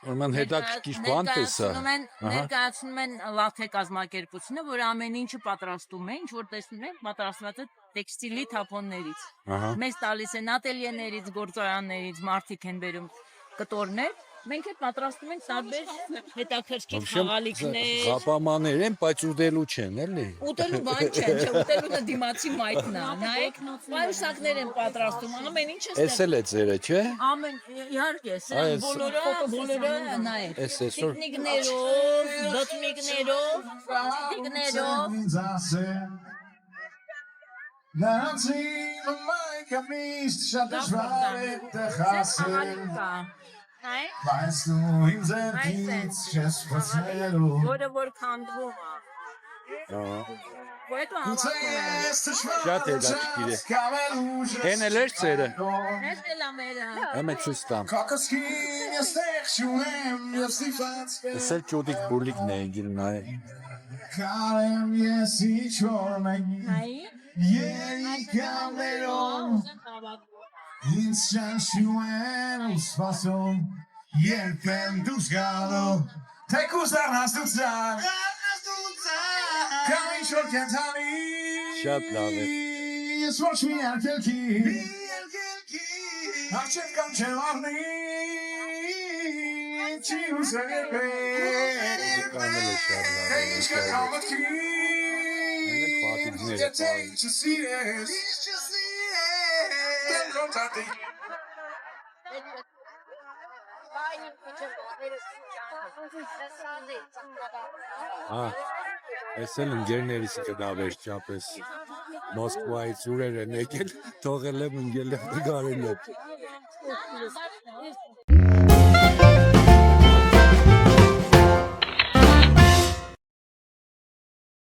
Ուրեմն հետաքրքիր բան տեսա։ Ներկայացնում են լաթե կազմակերպությունը, որ ամեն ինչը պատրաստում է, ինչ որ տեսնում են, պատրաստված է տեքստիլի թափոններից։ Մեզ տալիս են ատելյեներից, գործարաններից, մարդիկ են բերում կտորներ։ Մենք էլ պատրաստում ենք տարբեր հետաքրքիր խաղալիքներ։ Ղապամաներ են, բայց ուտելու չեն, էլի։ Ուտելու բան չեն, չէ, ուտելունը դիմացի մայթն է, նայեք, պայուսակներ են պատրաստում, ամեն ինչ է։ Էս էլ է ձերը, չէ։ Ամեն իհարկե, սրանք բոլորը նայեք։ Տիկնիկներով, դոթմիկներով, Weißt du, im Serviz, ես փոցելու որը որ քանդվում է։ Շատ հետաքրքիր է։ Էն էլ էր ձերը։ Էս էլ է մերը։ Ամե չստամ։ Կակասքին ես տեղ չունեմ և սիվաց Էս էլ ճոդիկ բուրլիկն է ինգիլ նայ։ Կարեմ ես իչ-որ մենի Նայի։ Երիկաներով Ինձ շանշում են ու սպասում Երբ եմ դուս գալու Թեկուս դարնաստուցան Կամ ինչ-որ կենթանի Շատ լավ է։ Ես ոչ մի արկելքի Արջև կամ չեմ արնի Չի ուսել երբեք Կանել է շատ լավ։ Թե ինչ կտամ մտքի Պատիքները Եթե ինչ սիրես Դեմ կոնտատի Էս էլ ընկերներիս կդավեր չապես Մոսկվայից ուրեր են եկել, թողել եմ ընկել եմ նգարել եմ։